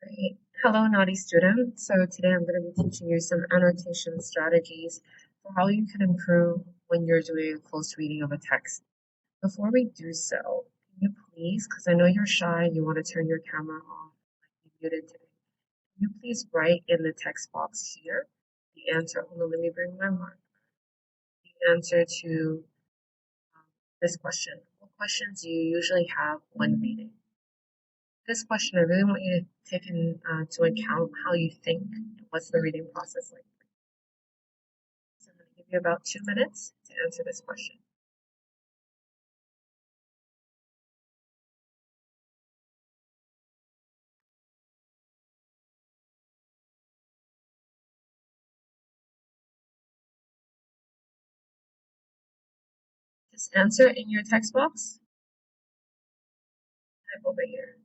Great. Hello, naughty student. So today I'm going to be teaching you some annotation strategies for how you can improve when you're doing a close reading of a text. Before we do so, can you please, because I know you're shy, you want to turn your camera off, like you muted today, can you please write in the text box here the answer? Hold on, let me bring my mark. The answer to this question. What questions do you usually have when reading? This question, I really want you to take into account how you think and what's the reading process like. So I'm going to give you about 2 minutes to answer this question. Just answer in your text box. Type over here.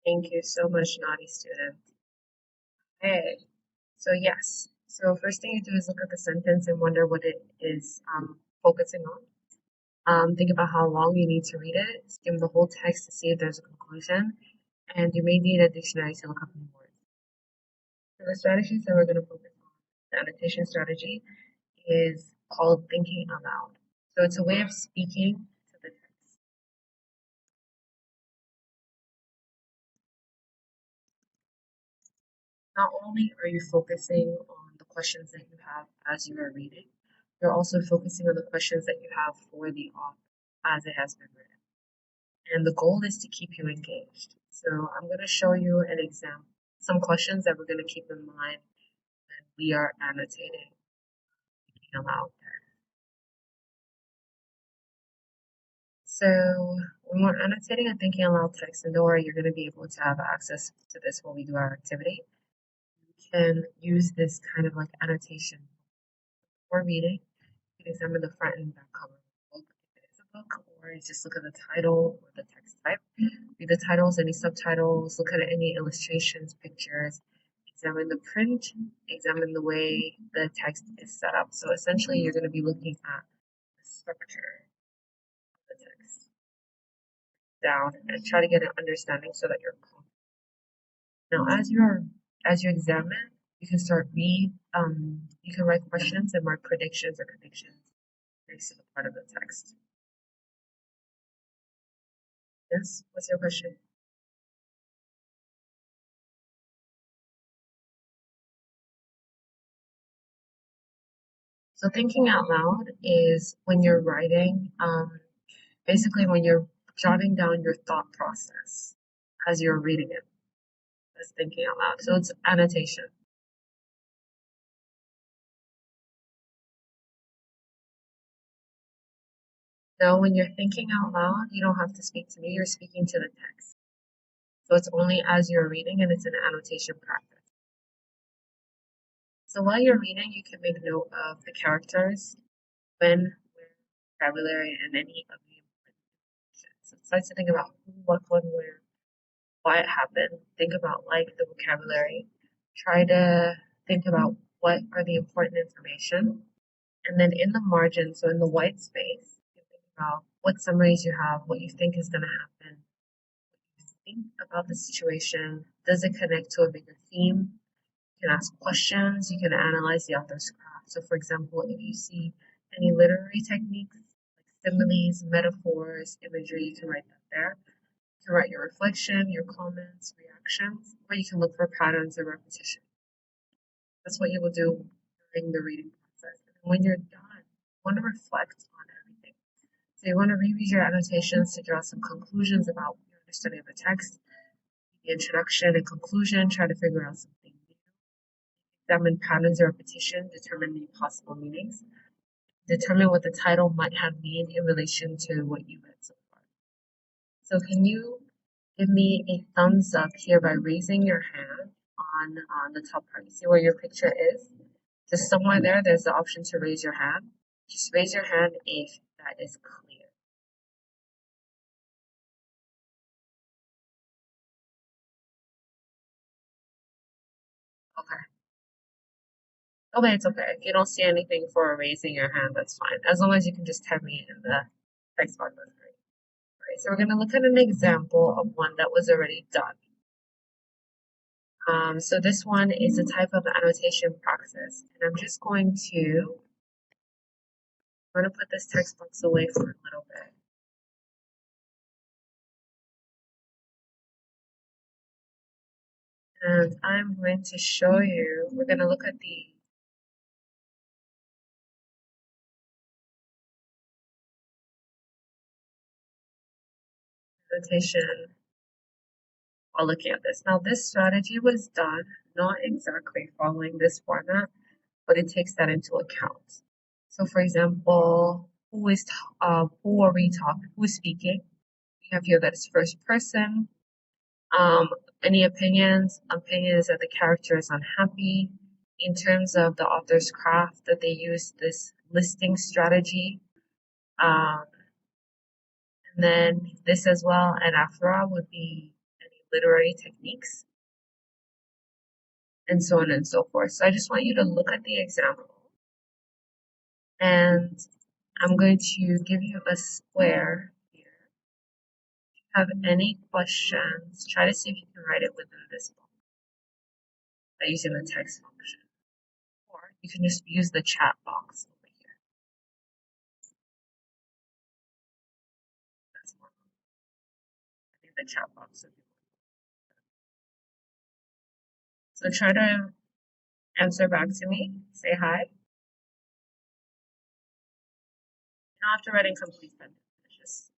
Thank you so much, naughty student. Okay, so yes. So first thing you do is look at the sentence and wonder what it is focusing on. Think about how long you need to read it. Skim the whole text to see if there's a conclusion. And you may need a dictionary to look up new words. So the strategies that we're going to focus on, the annotation strategy, is called thinking aloud. So it's a way of speaking to the text. Not only are you focusing on the questions that you have as you are reading, you're also focusing on the questions that you have for the author as it has been written. And the goal is to keep you engaged. So I'm going to show you an example, some questions that we're going to keep in mind when we are annotating, thinking aloud. So when we're annotating and thinking aloud text, and don't worry, you're going to be able to have access to this when we do our activity. You can use this kind of like annotation for reading. You can examine the front and back cover of the book if it is a book, or you just look at the title or the text type. Read the titles, any subtitles, look at any illustrations, pictures, examine the print, examine the way the text is set up. So essentially, you're going to be looking at the structure of the text down and try to get an understanding so that you're confident. Now, as you examine, you can start you can write questions and mark predictions or predictions next to the part of the text. Yes, what's your question? So thinking out loud is when you're writing, basically when you're jotting down your thought process as you're reading it. That's thinking out loud. So it's annotation. Now, when you're thinking out loud, you don't have to speak to me, you're speaking to the text. So it's only as you're reading and it's an annotation practice. So while you're reading, you can make note of the characters, when, where, vocabulary, and any of the important information. So Start to think about who, what, when, where, why it happened. Think about like the vocabulary. Try to think about what are the important information. And then in the margin, so in the white space, you think about what summaries you have, what you think is going to happen, what you think about the situation. Does it connect to a bigger theme? You can ask questions. You can analyze the author's craft. So for example, if you see any literary techniques, like similes, metaphors, imagery, you can write that there. You can write your reflection, your comments, reactions, or you can look for patterns of repetition. That's what you will do during the reading process. And when you're done, you want to reflect on everything. So you want to reread your annotations to draw some conclusions about your understanding of the text, the introduction and conclusion, try to figure out something new, examine patterns of repetition, determine the possible meanings, determine what the title might have meant in relation to what you read so far. So can you give me a thumbs up here by raising your hand on the top part? You see where your picture is? Just somewhere there, there's the option to raise your hand. Just raise your hand if that is clear. Okay. Okay, it's okay. If you don't see anything for raising your hand, that's fine. As long as you can just tell me in the text box, that's great. Alright, so we're going to look at an example of one that was already done. So this one is a type of annotation praxis, and I'm just going to put this text box away for a little bit. And I'm going to show you, we're going to look at the annotation while looking at this. Now, this strategy was done not exactly following this format, but it takes that into account. So, for example, who are we talking? Who is speaking? We have here that it's first person. Any opinions? Opinion is that the character is unhappy. In terms of the author's craft, that they use this listing strategy. And then this as well, and aphora would be any literary techniques, and so on and so forth. So I just want you to look at the example, and I'm going to give you a square here. If you have any questions, try to see if you can write it within this box by using the text function, or you can just use the chat box over here. That's more. I think the chat box would be more. So try to answer back to me. Say hi. You don't have to write in complete sentences.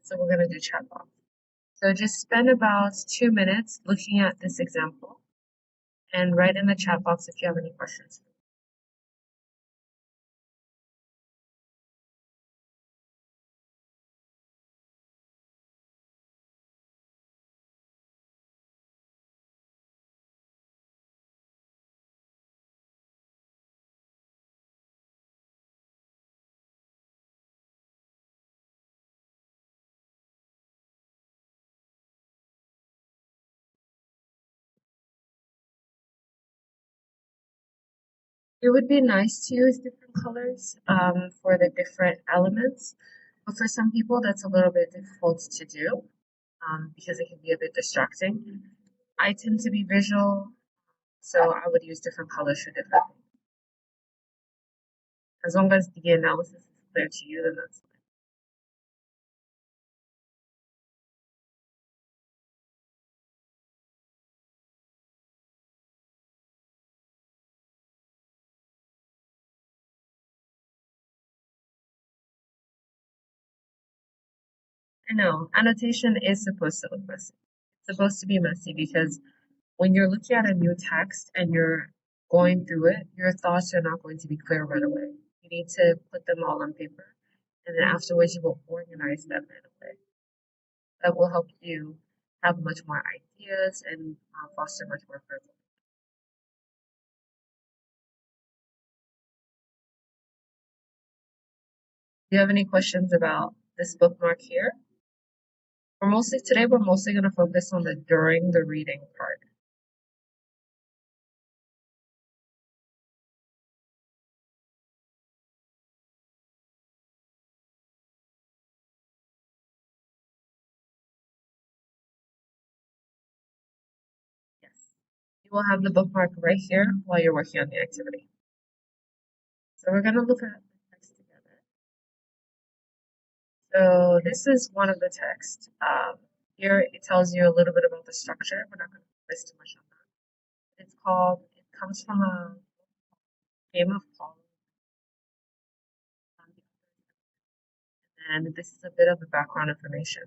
So we're going to do chat box. So just spend about 2 minutes looking at this example and write in the chat box if you have any questions. It would be nice to use different colors for the different elements, but for some people that's a little bit difficult to do because it can be a bit distracting. I tend to be visual, so I would use different colors for different things. As long as the analysis is clear to you, then that's fine. I know, annotation is supposed to look messy. It's supposed to be messy because when you're looking at a new text and you're going through it, your thoughts are not going to be clear right away. You need to put them all on paper, and then afterwards you will organize them in a way that will help you have much more ideas and foster much more purpose. Do you have any questions about this bookmark here? Today we're mostly going to focus on the during the reading part. Yes. You will have the bookmark right here while you're working on the activity. So we're going to look at the text together. So this is one of the texts. Here it tells you a little bit about the structure. We're not going to focus too much on that. It comes from a game of Paul. And this is a bit of the background information.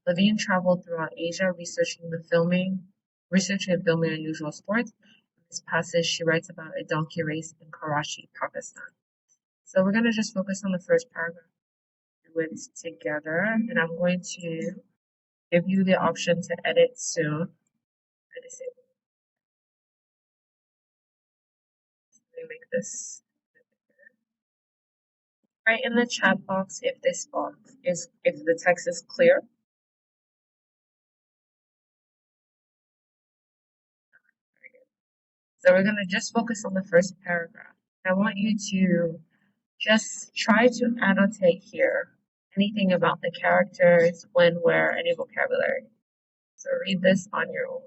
Levine traveled throughout Asia researching and filming unusual sports. In this passage, she writes about a donkey race in Karachi, Pakistan. So we're going to just focus on the first paragraph, do it together, and I'm going to give you the option to edit soon. Let me make this. Write in the chat box if if the text is clear. So we're going to just focus on the first paragraph. I want you to just try to annotate here anything about the characters, when, where, any vocabulary. So read this on your own.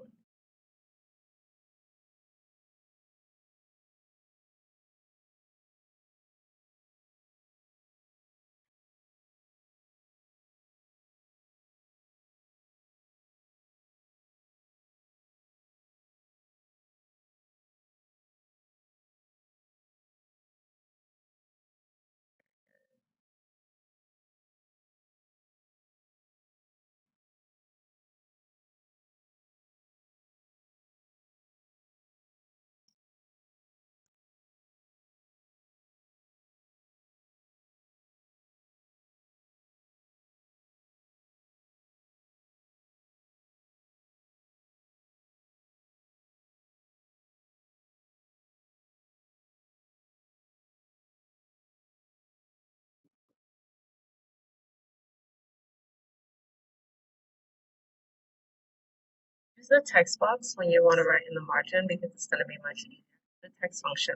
Use the text box when you want to write in the margin because it's going to be much easier. The text function.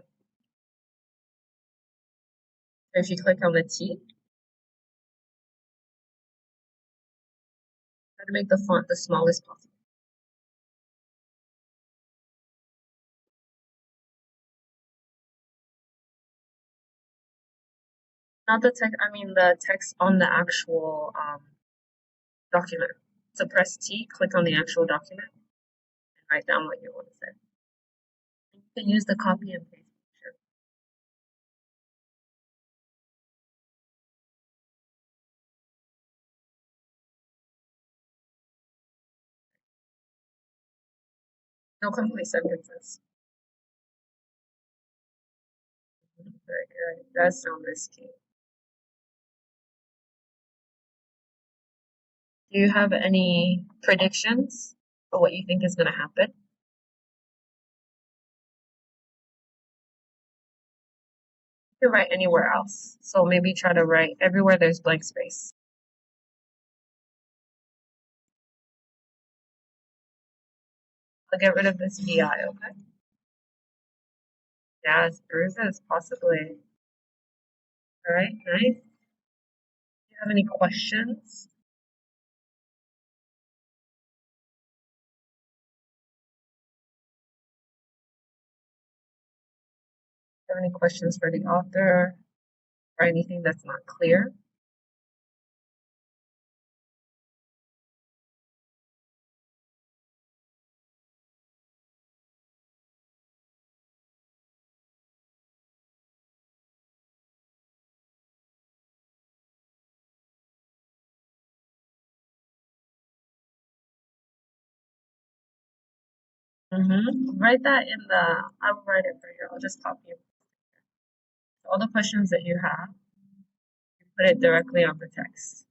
So if you click on the T, try to make the font the smallest possible. Not the text, I mean the text on the actual document. So press T, click on the actual document, and write down what you want to say. And you can use the copy and paste function. No complete sentences. Very good. It does sound risky. Do you have any predictions for what you think is going to happen? You can write anywhere else. So maybe try to write everywhere there's blank space. I'll get rid of this VI, okay? Yes, bruises, possibly. All right, nice. Do you have any questions? Do you have any questions for the author or anything that's not clear? Write that in I will write it for you. I'll just copy it. So all the questions that you have, you put it directly on the text.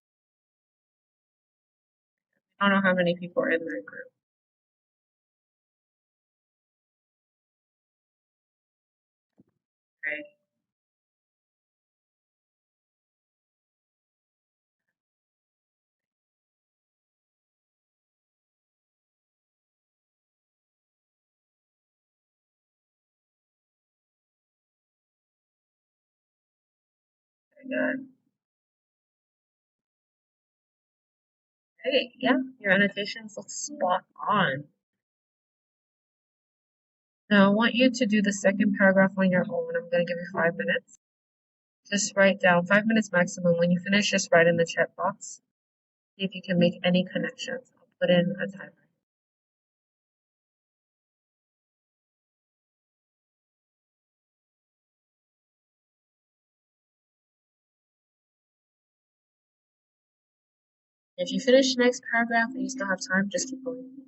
I don't know how many people are in that group. Right? Very good. Great. Yeah, your annotations look spot on. Now, I want you to do the second paragraph on your own. I'm going to give you 5 minutes. Just write down 5 minutes maximum. When you finish, just write in the chat box. See if you can make any connections. I'll put in a timer. If you finish the next paragraph and you still have time, just keep going.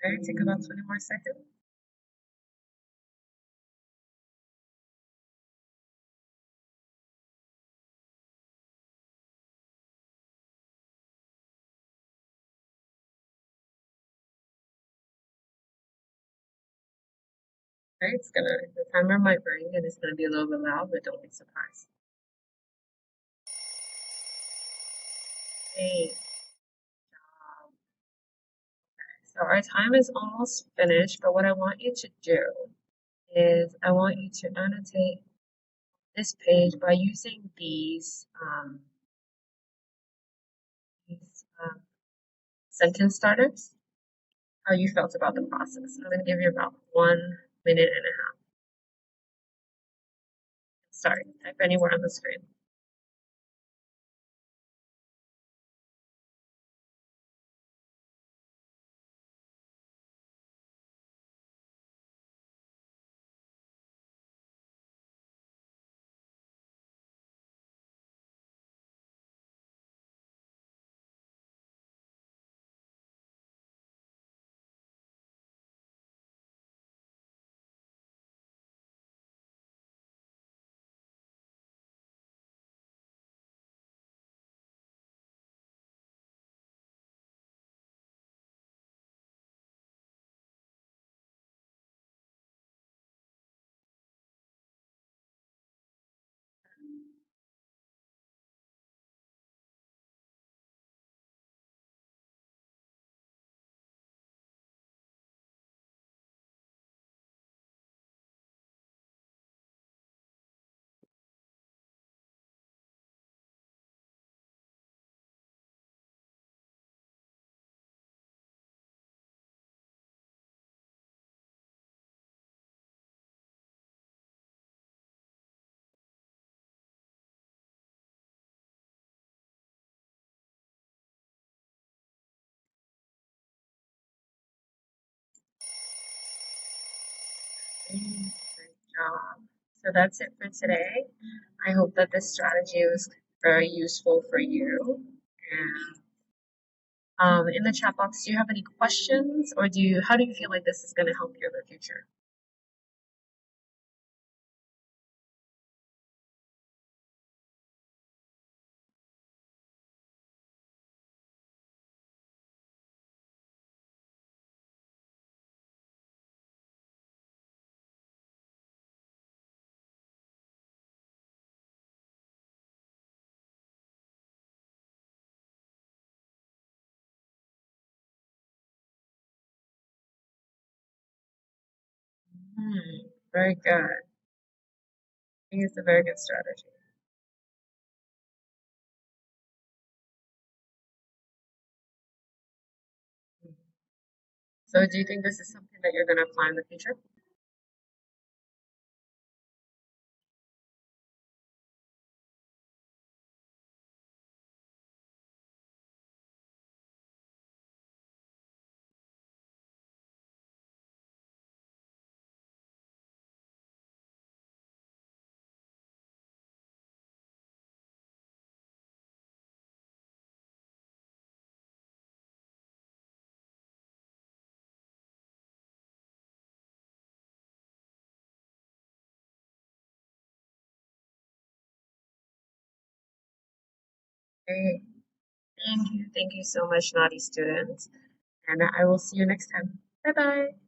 Okay, take about 20 more seconds. Okay, the timer might ring and it's gonna be a little bit loud, but don't be surprised. Hey, so our time is almost finished, but what I want you to do is I want you to annotate this page by using these sentence starters, how you felt about the process. I'm going to give you about 1 minute and a half. Start. Type anywhere on the screen. Great job. So that's it for today. I hope that this strategy was very useful for you. And in the chat box, do you have any questions, or how do you feel like this is going to help you in the future? Very good. I think it's a very good strategy. So do you think this is something that you're going to apply in the future? Great. Thank you. Thank you so much, naughty students. And I will see you next time. Bye bye.